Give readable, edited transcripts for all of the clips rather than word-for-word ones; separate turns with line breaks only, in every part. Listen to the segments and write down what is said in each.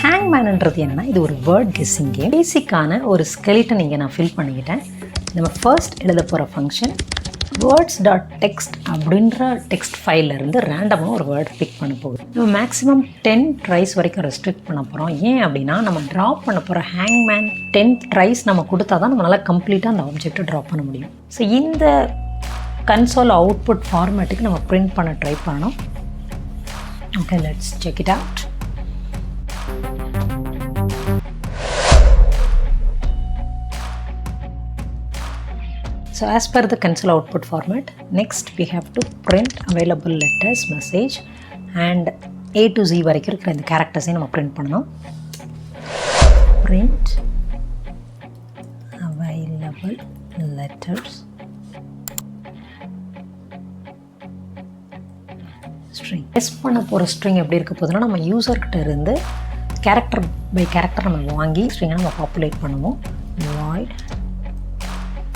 ஹேங்மேன்ன்றது என்னன்னா, இது ஒரு வேர்ட் கெஸ்ஸிங் கேம். பேசிக்கான ஒரு ஸ்கெலிட்டன் இங்கே நான் ஃபில் பண்ணிக்கிட்டேன். நம்ம ஃபர்ஸ்ட் எழுத போகிற ஃபங்க்ஷன் words.text அப்படின்ற டெக்ஸ்ட் ஃபைல்லேருந்து ரேண்டமாக ஒரு வேர்ட் பிக் பண்ண போகுது. நம்ம மேக்ஸிமம் 10 ட்ரைஸ் வரைக்கும் ரெஸ்ட்ரிக்ட் பண்ண போகிறோம். ஏன் அப்படின்னா, நம்ம ட்ராப் பண்ண போகிற ஹேங்மேன் 10 ட்ரைஸ் நம்ம கொடுத்தா தான் நம்மளால் கம்ப்ளீட்டாக அந்த ஆப்ஜெக்டை ட்ராப் பண்ண முடியும். ஸோ இந்த கன்சோல் அவுட்புட் ஃபார்மேட்டுக்கு நம்ம பிரிண்ட் பண்ண ட்ரை பண்ணணும். Okay, let's check it out. So as per the console output format, next we have to print available letters, message and A to Z வரைக்கும் இருக்கிற இந்த கேரக்டர்ஸையும் நம்ம print பண்ணணும். Print available letters, string. Test பண்ண போகிற string எப்படி இருக்க போகுதுன்னா, நம்ம யூசர்கிட்ட இருந்து கேரக்டர் பை கேரக்டர் நம்ம வாங்கி ஸ்ட்ரிங்கை நம்ம பாப்புலேட் பண்ணுவோம். void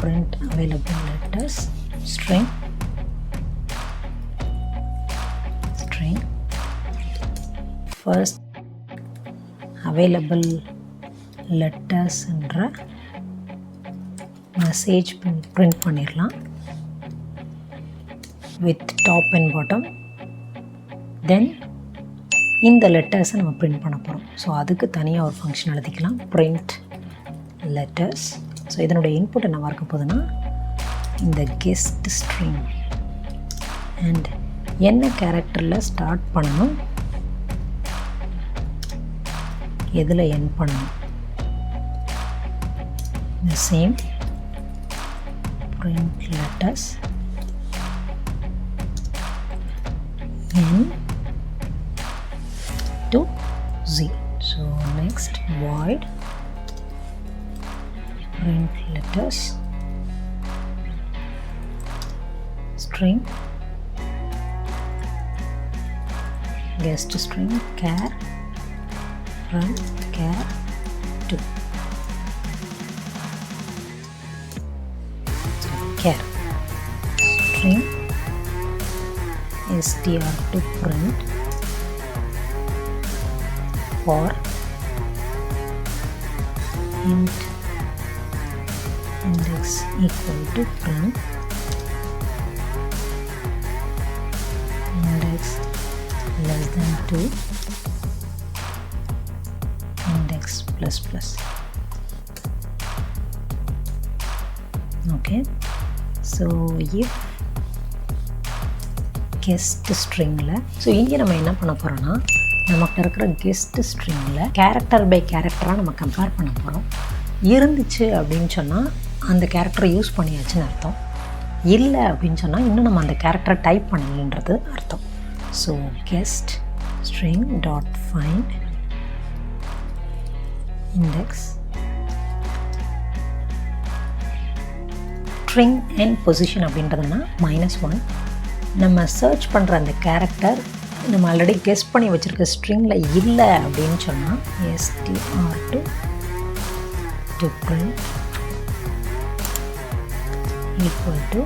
print available letters string first available letters என்ற மெசேஜ் print பண்ணிடலாம் with top and bottom. then இந்த லெட்டர்ஸை நம்ம print பண்ண போகிறோம். ஸோ அதுக்கு தனியாக ஒரு ஃபங்க்ஷன் எழுதிக்கலாம், print letters. ஸோ இதனுடைய இன்புட் என்ன இருக்க போகுதுன்னா, இந்த கெஸ்ட் ஸ்ட்ரிங் அண்ட் என்ன கேரக்டரில் ஸ்டார்ட் பண்ணணும், எதில் என் பண்ணணும், the same print letters n to z. So next void print letters string guest string char run char 2. So char string str to print for int index equal to print index less than 2 index plus plus. Okay, so if guest stringல, so இங்கே நம்ம என்ன பண்ண போகிறோன்னா, நமக்கு இருக்கிற guest ஸ்ட்ரிங்கில் character by கேரக்டராக நம்ம கம்பேர் பண்ண போகிறோம். இருந்துச்சு அப்படின்னு சொன்னால் அந்த கேரக்டரை யூஸ் பண்ணியாச்சுன்னு அர்த்தம். இல்லை அப்படின்னு சொன்னால் இன்னும் நம்ம அந்த கேரக்டரை டைப் பண்ணலன்றது அர்த்தம். So guest string dot find index string and position அப்படின்றதுனா -1. நம்ம சர்ச் பண்ணுற அந்த கேரக்டர் நம்ம ஆல்ரெடி கெஸ் பண்ணி வச்சுருக்க ஸ்ட்ரிங்கில் இல்லை அப்படின்னு சொன்னால் str to print equal to.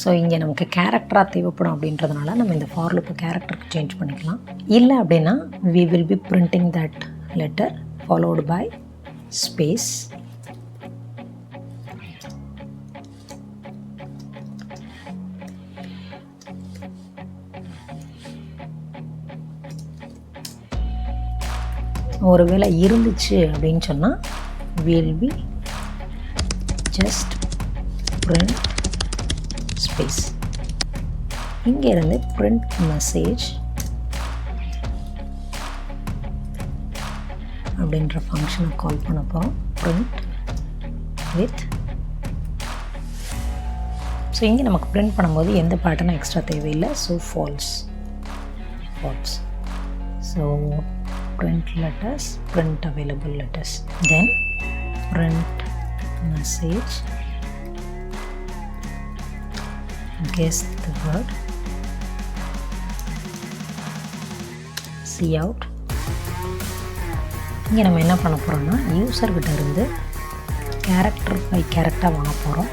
So இங்கே நமக்கு கேரக்டராக தேவைப்படும் அப்படின்றதுனால நம்ம இந்த ஃபார் லூப்பை கேரக்டருக்கு சேஞ்ச் பண்ணிக்கலாம். இல்லை அப்படின்னா we will be printing that letter followed by space. ஒருவேளை இருந்துச்சு அப்படின்னு சொன்னால் will be just print space. இங்கே இருந்து print message அப்படின்ற ஃபங்க்ஷனை கால் பண்ண போகிறோம், print with. ஸோ இங்கே நமக்கு print பண்ணும்போது எந்த பேட்டர்னும் எக்ஸ்ட்ரா தேவையில்லை. So false. So print letters, print available letters, then print message, guess the word, cout. இங்கே நம்ம என்ன பண்ண போகிறோம்னா, யூசர்கிட்ட இருந்து கேரக்டர் பை கேரக்டர் வாங்க போகிறோம்.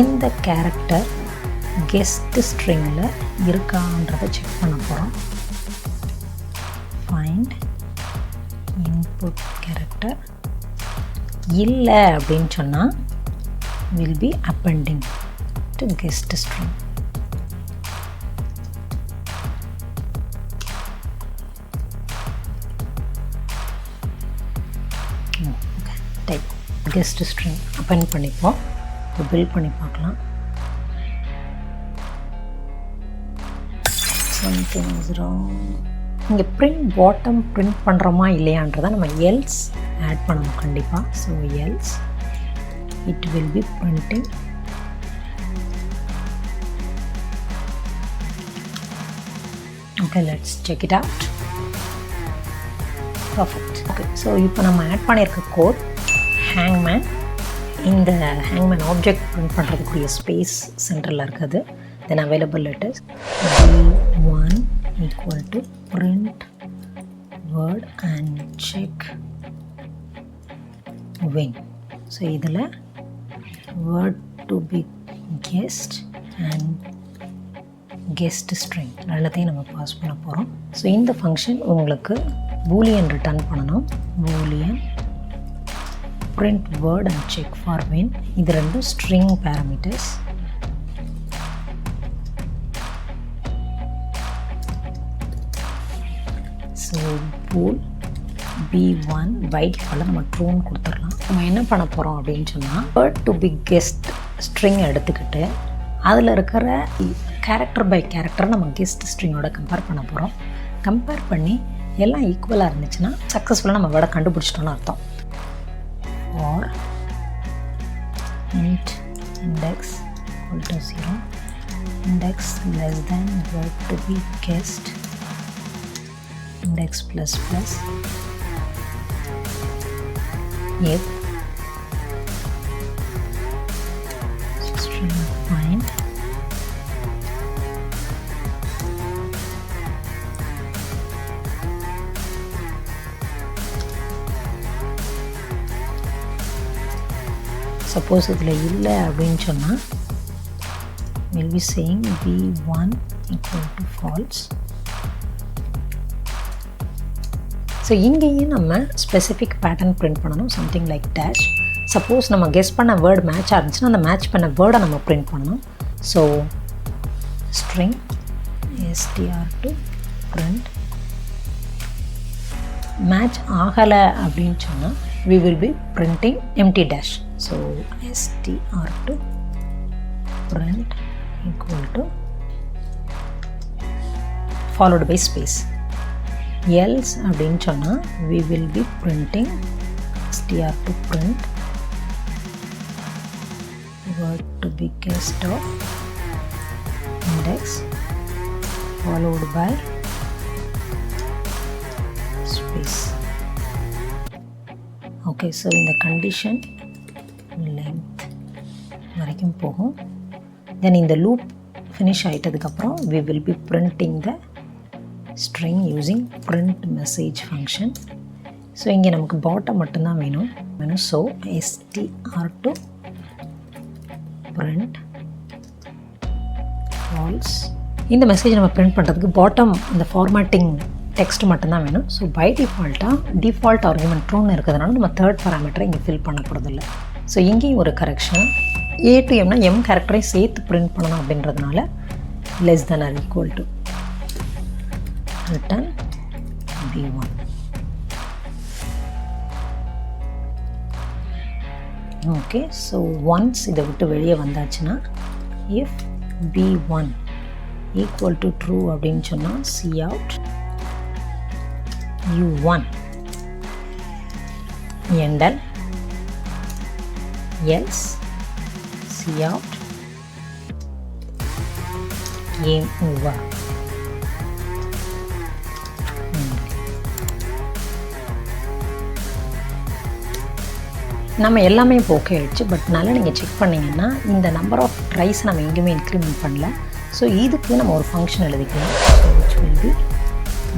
இந்த கேரக்டர் கெஸ்ட் ஸ்ட்ரிங்கில் இருக்கான்றதை செக் பண்ண போகிறோம். Find input character. இல்லை அப்படின்னு சொன்னால் will be appending to guest string. Type guest string append பண்ணிப்போம். இப்போ பில்ட் பண்ணி பார்க்கலாம். something is wrong. இங்கே print bottom print பண்ணுறோமா இல்லையான்றதை நம்ம else ஆட் பண்ணணும் கண்டிப்பாக. So else it will be printing okay. Let's check it out. Perfect. Okay, so இப்போ நம்ம ஆட் பண்ணியிருக்க கோட் Hangman. இந்த Hangman ஆப்ஜெக்ட் பிரிண்ட் பண்ணுறதுக்குரிய ஸ்பேஸ் சென்டரில் இருக்குது. then available it is b1 equal to print word and check win. So இதில் word to be guest and guest string எல்லாத்தையும் நம்ம pass பண்ண போகிறோம். ஸோ இந்த ஃபங்க்ஷன் உங்களுக்கு boolean ரிட்டர்ன் பண்ணணும். boolean print word and check for win. இது ரெண்டும் string parameters. So bool b1 by default நம்ம ட்ரூன்னு கொடுத்துடலாம். நம்ம என்ன பண்ண போகிறோம் அப்படின்னு சொன்னால் word to be guest string எடுத்துக்கிட்டு அதில் இருக்கிற கேரக்டர் பை கேரக்டர் நம்ம கெஸ்ட் ஸ்ட்ரிங்கோட கம்பேர் பண்ண போகிறோம். கம்பேர் பண்ணி எல்லாம் ஈக்குவலாக இருந்துச்சுன்னா சக்ஸஸ்ஃபுல்லாக நம்ம வேர்டை கண்டுபிடிச்சிட்டோன்னு அர்த்தம். Or int index equal to 0, index less than word to be guessed, index plus plus if string find suppose இதில் இல்லை அப்படின்னு சொன்னால் we'll be saying b1 equal to false. So இங்கேயும் நம்ம ஸ்பெசிஃபிக் பேட்டர்ன் பிரிண்ட் பண்ணணும். Something like dash. சப்போஸ் நம்ம guess பண்ண word மேட்சாக இருந்துச்சுன்னா அந்த மேட்ச் பண்ண வேர்டை நம்ம பிரிண்ட் பண்ணணும். So string str to print match ஆகலை அப்படின்னு சொன்னால் we will be printing empty dash. So str to print equal to followed by space. else அப்படின்னு சொன்னால் we will be printing str to print word to be guessed of index followed by space. Okay, so இந்த condition length வரைக்கும் போகும். Then இந்த loop finish ஆகிட்டதுக்கப்புறம் we will be printing the string using print message function. So இங்கே நமக்கு bottom மட்டும்தான் வேணும். So str to print false. இந்த மெசேஜ் நம்ம பிரிண்ட் பண்ணுறதுக்கு பாட்டம் அந்த ஃபார்மேட்டிங் டெக்ஸ்ட் மட்டும்தான் வேணும். ஸோ பை டிஃபால்ட் ஆர்குமெண்ட் ட்ரூன்னு இருக்கிறதுனால நம்ம தேர்ட் பேராமீட்டரை இங்கே ஃபில் பண்ண போகிறதில்ல. ஸோ இங்கேயும் ஒரு கரெக்ஷன். a to mனா m கேரக்டரையும் சேர்த்து பிரிண்ட் பண்ணணும் அப்படின்றதுனால less than or equal to return b1. Okay, so once இதை விட்டு வெளியே வந்தாச்சுன்னா if b1 equal to true அப்படின்னு சொன்னால் cout u1 endal else cout game over. நம்ம எல்லாமே இப்போ ஓகே ஆகிடுச்சு. பட் நல்லா நீங்கள் செக் பண்ணிங்கன்னா இந்த நம்பர் ஆஃப் ட்ரைஸ் நம்ம எங்கேயுமே இன்க்ரிமெண்ட் பண்ணல. ஸோ இதுக்கு நம்ம ஒரு ஃபங்க்ஷன் எழுதிக்கலாம். which will be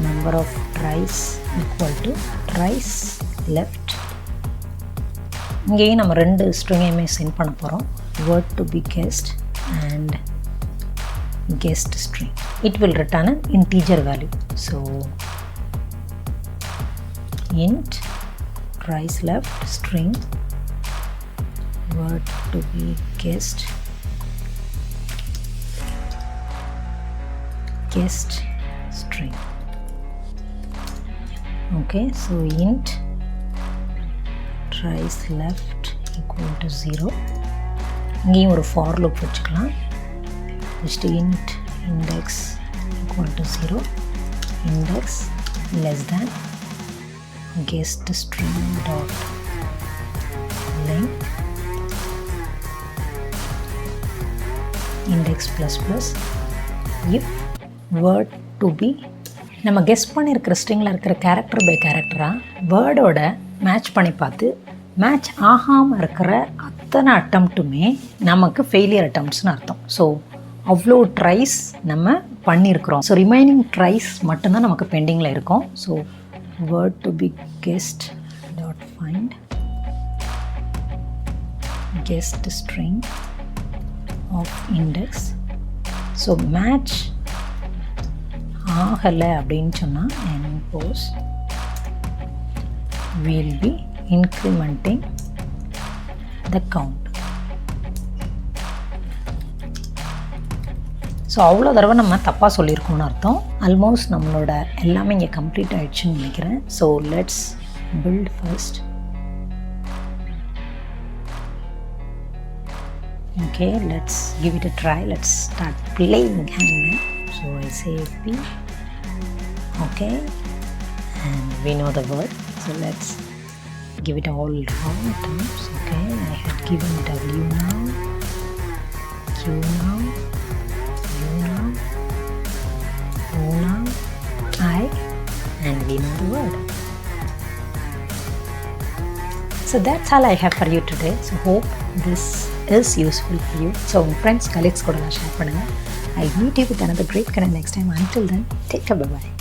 number of tries equal to tries left இங்கேயும் நம்ம 2 ஸ்ட்ரிங்கையுமே சென்ட் பண்ண போகிறோம். word to be guessed and guessed string. It will return an integer value. So int price left string word to be guessed string. Okay, so int price left equal to 0. இங்கேயும் ஒரு for loop வச்சுக்கலாம். just int index equal to 0, index less than guessed string dot length index plus plus if word to be நம்ம guess பண்ணியிருக்கிற ஸ்ட்ரிங்கில் இருக்கிற character by கேரக்டராக வேர்டோட match பண்ணி பார்த்து match ஆகாமல் இருக்கிற அத்தனை அட்டம்ப்ட்டுமே நமக்கு ஃபெயிலியர் அட்டம்ப்ட்ஸ்னு அர்த்தம். ஸோ அவ்வளோ ட்ரைஸ் நம்ம பண்ணியிருக்கிறோம். ஸோ ரிமைனிங் ட்ரைஸ் மட்டும்தான் நமக்கு பெண்டிங்கில் இருக்கும். So word to be guessed dot find guess string of index. So match ஆகலை அப்படின்னு சொன்னால் and post will be incrementing the count. So அவ்வளோ தடவை நம்ம தப்பாக சொல்லியிருக்கோம்னு அர்த்தம். ஆல்மோஸ்ட் நம்மளோட எல்லாமே இங்கே கம்ப்ளீட் ஆகிடுச்சுன்னு நினைக்கிறேன். So let's build first. Okay, let's give it a try. Let's start playing Hangman. So I say P. Okay, and we know the word. So let's give it all wrong terms. Okay, I had given W now, Q now, U now, O now, I, and we know the word. So that's all I have for you today. So hope this is useful for you. So friends, colleagues கூட share பண்ணுங்க. I'll meet you with another great content next time. Until then, take care, bye bye.